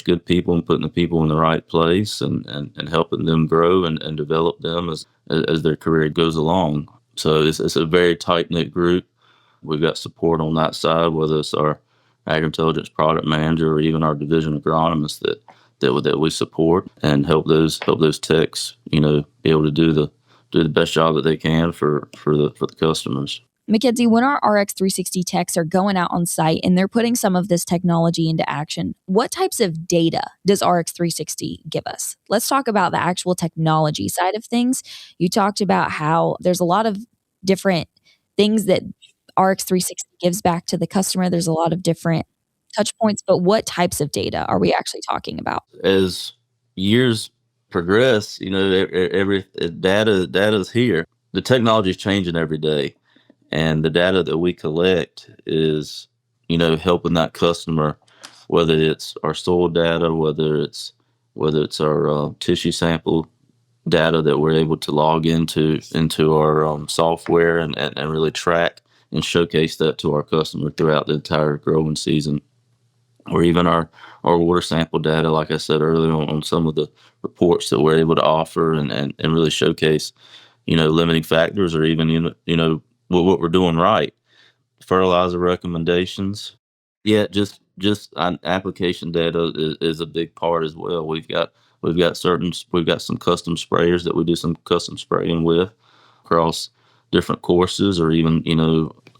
good people and putting the people in the right place and helping them grow and develop them as their career goes along. So it's a very tight-knit group. We've got support on that side, whether it's our AGRIntelligence product manager or even our division agronomists that we support and help those techs, be able to do the best job that they can for the customers. MacKinsey, when our RX360 techs are going out on site and they're putting some of this technology into action, what types of data does RX360 give us? Let's talk about the actual technology side of things. You talked about how there's a lot of different things that RX360 gives back to the customer. There's a lot of different touch points, but what types of data are we actually talking about? As years progress, every data is here. The technology is changing every day. And the data that we collect is, helping that customer, whether it's our soil data, whether it's our tissue sample data that we're able to log into our software and really track and showcase that to our customer throughout the entire growing season, or even our water sample data, like I said earlier, on some of the reports that we're able to offer and really showcase, limiting factors or even, what we're doing right. Fertilizer recommendations. Yeah, just application data is a big part as well. We've got some custom sprayers that we do some custom spraying with across different courses, or even,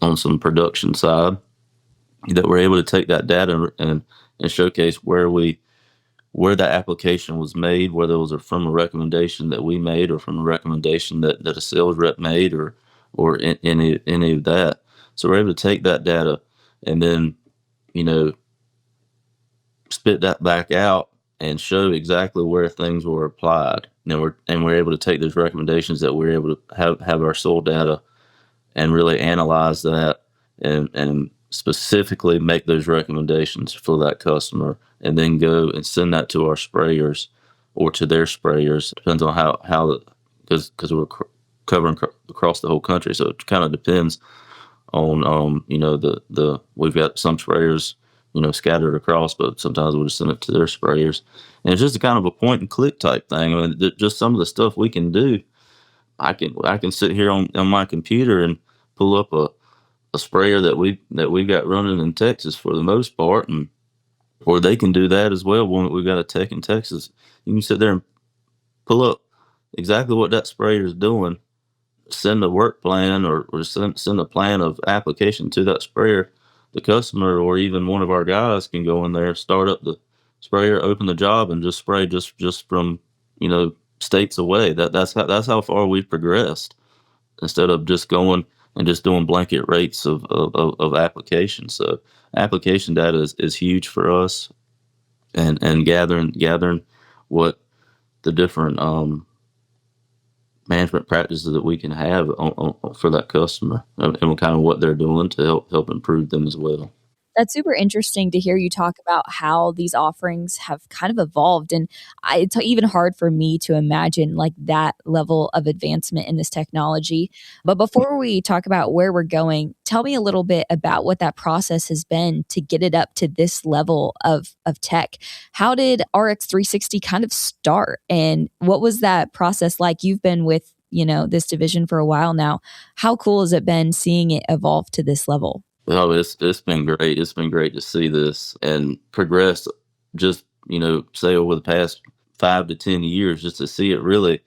on some production side, that we're able to take that data and showcase where that application was made, whether it was from a recommendation that we made or from a recommendation that a sales rep made or any of that. So we're able to take that data and then, spit that back out and show exactly where things were applied. And we're able to take those recommendations that we're able to have our soil data and really analyze that and specifically make those recommendations for that customer, and then go and send that to our sprayers or to their sprayers. Depends on how because we're covering across the whole country, so it kind of depends on we've got some sprayers scattered across, but sometimes we'll just send it to their sprayers, and it's just a kind of a point and click type thing. I mean, just some of the stuff we can do. I can sit here on my computer and pull up a sprayer that we've got running in Texas for the most part, or they can do that as well. When we've got a tech in Texas, you can sit there and pull up exactly what that sprayer is doing, send a work plan or send a plan of application to that sprayer. The customer or even one of our guys can go in there, start up the sprayer, open the job, and just spray just from states away. That's how far we've progressed, instead of just going and just doing blanket rates of application. So application data is huge for us, and gathering what the different management practices that we can have for that customer, and kind of what they're doing to help improve them as well. That's super interesting to hear you talk about how these offerings have kind of evolved. And it's even hard for me to imagine like that level of advancement in this technology. But before we talk about where we're going, tell me a little bit about what that process has been to get it up to this level of tech. How did RX360 kind of start? And what was that process like? You've been with, this division for a while now. How cool has it been seeing it evolve to this level? Oh, it's been great. It's been great to see this and progress. Just say over the past 5 to 10 years, just to see it really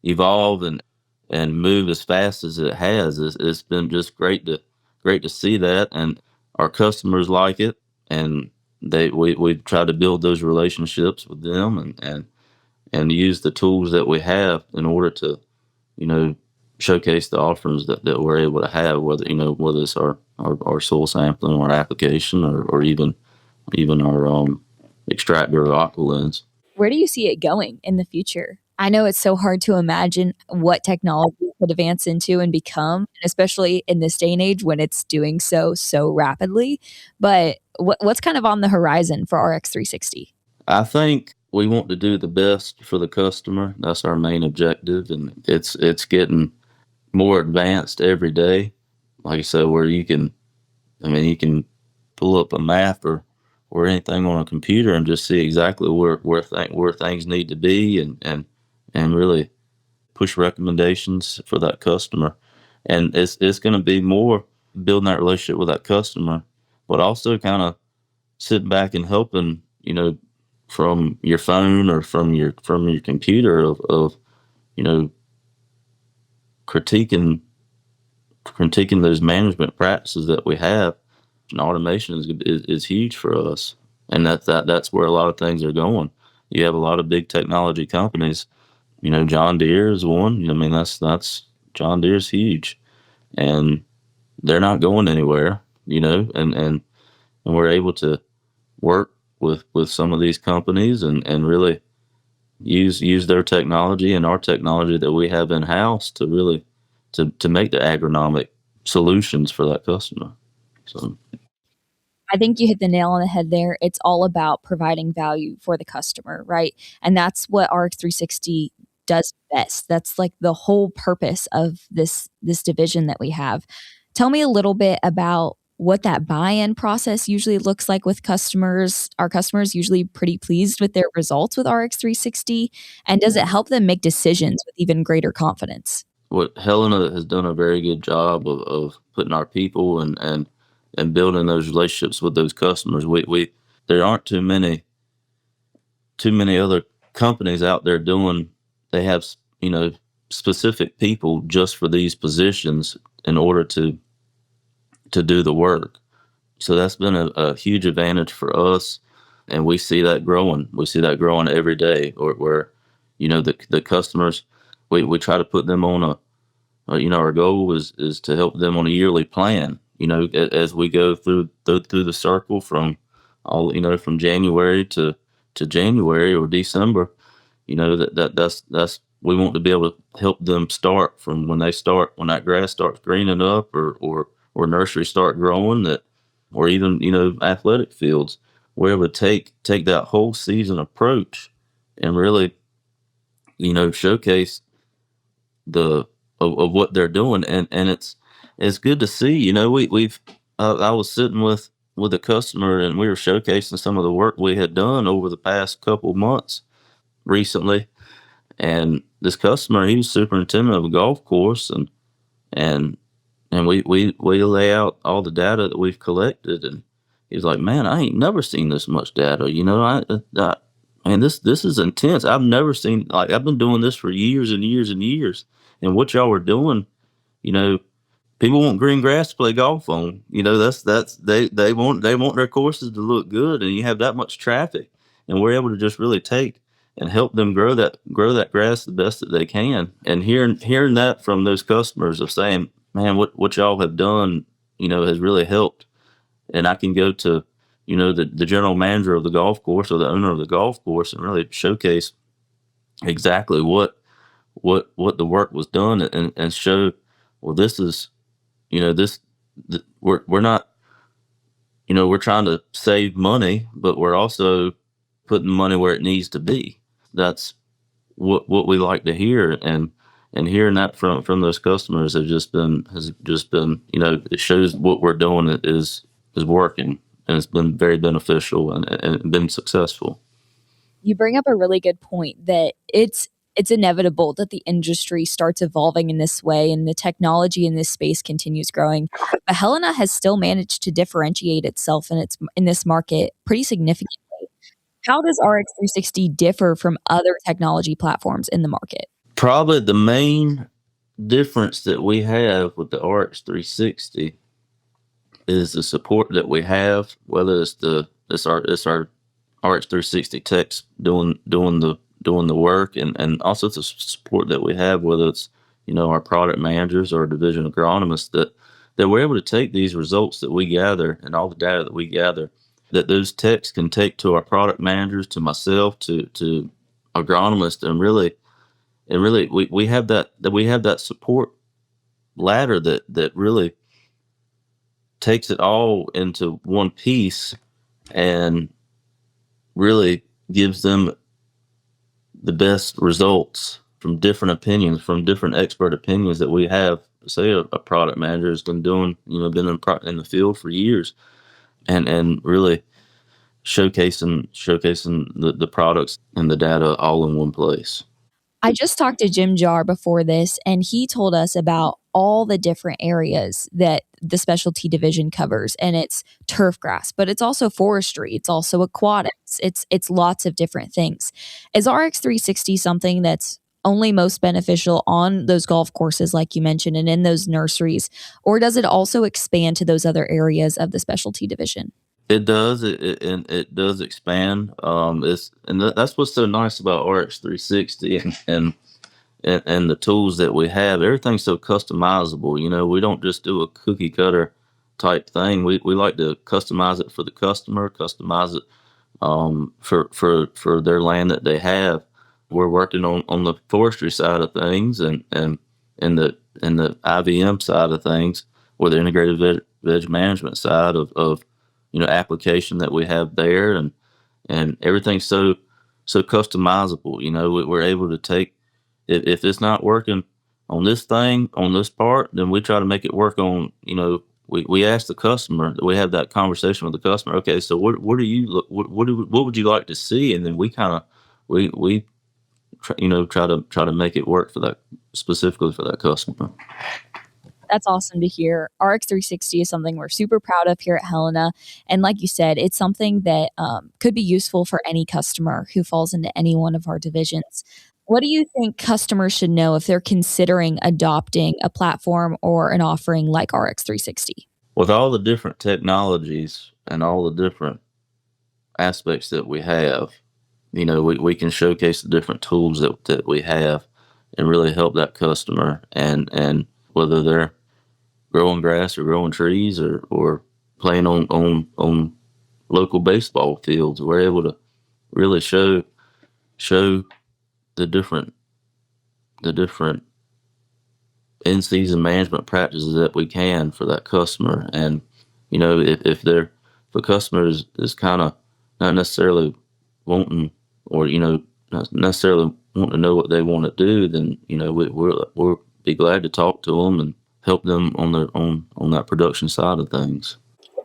evolve and move as fast as it has. It's been just great to see that, and our customers like it, and we try to build those relationships with them and use the tools that we have in order to showcase the offerings that we're able to have, whether it's our soil sampling, our application, or even our extractor or aqualens. Where do you see it going in the future? I know it's so hard to imagine what technology could advance into and become, especially in this day and age when it's doing so rapidly. But what's kind of on the horizon for RX360? I think we want to do the best for the customer. That's our main objective, and it's getting more advanced every day. Like I said, where you can pull up a map or anything on a computer and just see exactly where things need to be, and really push recommendations for that customer. And it's going to be more building that relationship with that customer, but also kind of sitting back and helping, from your phone or from your computer of critiquing those management practices that we have. And automation is huge for us, and that's where a lot of things are going. You have a lot of big technology companies. John Deere is one. That's John Deere's huge, and they're not going anywhere. And we're able to work with some of these companies and really use their technology and our technology that we have in house to really to make the agronomic solutions for that customer. So I think you hit the nail on the head there. It's all about providing value for the customer, right? And that's what RX360 does best. That's like the whole purpose of this division that we have. Tell me a little bit about what that buy-in process usually looks like with customers. Are customers usually pretty pleased with their results with RX360? And does it help them make decisions with even greater confidence? what Helena has done a very good job of putting our people and building those relationships with those customers. We there aren't too many other companies out there doing. They have specific people just for these positions in order to do the work. So that's been a huge advantage for us, and we see that growing. We see that growing every day. Where the customers, we try to put them on our goal is to help them on a yearly plan. As we go through the circle from from January to January or December, that's we want to be able to help them start from when that grass starts greening up or nurseries start growing, or even athletic fields. We're able to take that whole season approach and really showcase of what they're doing, and it's good to see. I was sitting with a customer, and we were showcasing some of the work we had done over the past couple of months recently. And this customer, he was superintendent of a golf course, and we lay out all the data that we've collected, and he was like, "Man, I ain't never seen this much data. This is intense. I've never seen, like, I've been doing this for years and years and years, and what y'all were doing, people want green grass to play golf on. They want their courses to look good, and you have that much traffic, and we're able to just really take and help them grow that grass the best that they can." And hearing that from those customers of saying, "Man, what y'all have done, has really helped," and I can go to the general manager of the golf course or the owner of the golf course and really showcase exactly what the work was done, and show, well, this is we're not we're trying to save money, but we're also putting money where it needs to be. That's what we like to hear, and hearing that from those customers has just been it shows what we're doing is working, and it's been very beneficial and been successful. You bring up a really good point that it's inevitable that the industry starts evolving in this way and the technology in this space continues growing. But Helena has still managed to differentiate itself in this market pretty significantly. How does RX360 differ from other technology platforms in the market? Probably the main difference that we have with the RX360 is the support that we have, whether it's our RX360 techs doing the work, and also the support that we have, whether it's our product managers or division agronomists, that we're able to take these results that we gather and all the data that we gather, that those techs can take to our product managers, to myself, to agronomists, and really And really, we have that support ladder that really takes it all into one piece and really gives them the best results from different opinions, from different expert opinions that we have. Say a product manager has been doing, been in the field for years, and really showcasing the products and the data all in one place. I just talked to Jim Jahr before this, and he told us about all the different areas that the specialty division covers. And it's turf grass, but it's also forestry. It's also aquatics. It's lots of different things. Is RX360 something that's only most beneficial on those golf courses, like you mentioned, and in those nurseries, or does it also expand to those other areas of the specialty division? It does. It does expand. That's what's so nice about RX360 and the tools that we have. Everything's so customizable. We don't just do a cookie cutter type thing. We like to customize it for the customer, customize it for their land that they have. We're working on the forestry side of things and the IVM side of things, or the integrated veg management side of application that we have there, and everything's so customizable. We're able to take, if it's not working on this thing, on this part, then we try to make it work on, we ask the customer, we have that conversation with the customer. Okay, so what would you like to see? And then we kind of, we try to make it work for that, specifically for that customer. That's awesome to hear. RX360 is something we're super proud of here at Helena. And like you said, it's something that could be useful for any customer who falls into any one of our divisions. What do you think customers should know if they're considering adopting a platform or an offering like RX360? With all the different technologies and all the different aspects that we have, we can showcase the different tools that we have and really help that customer. And whether they're growing grass or growing trees or playing on local baseball fields, we're able to really show the different in-season management practices that we can for that customer. And if the customer is kind of not necessarily wanting, or not necessarily wanting to know what they want to do, then we'll be glad to talk to them and help them on that production side of things.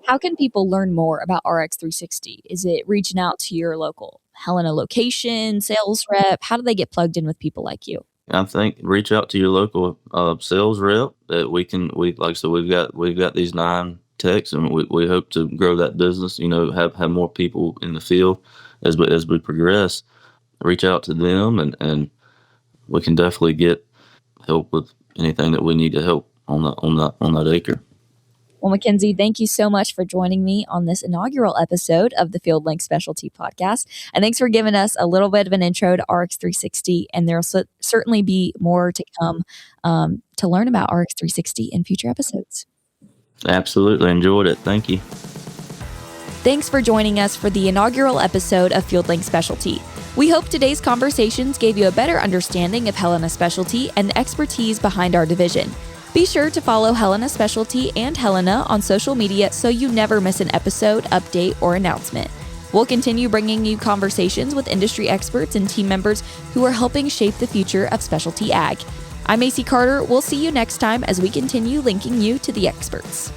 How can people learn more about RX360? Is it reaching out to your local Helena location, sales rep? How do they get plugged in with people like you? I think reach out to your local sales rep. That we've got these 9 techs, and we hope to grow that business. Have more people in the field as we progress. Reach out to them, and we can definitely get help with anything that we need to help on that acre. Well, MacKinsey, thank you so much for joining me on this inaugural episode of the FieldLink Specialty Podcast. And thanks for giving us a little bit of an intro to RX360. And there will certainly be more to come to learn about RX360 in future episodes. Absolutely. Enjoyed it. Thank you. Thanks for joining us for the inaugural episode of FieldLink Specialty. We hope today's conversations gave you a better understanding of Helena Specialty and the expertise behind our division. Be sure to follow Helena Specialty and Helena on social media so you never miss an episode, update, or announcement. We'll continue bringing you conversations with industry experts and team members who are helping shape the future of specialty ag. I'm Maci Carter. We'll see you next time as we continue linking you to the experts.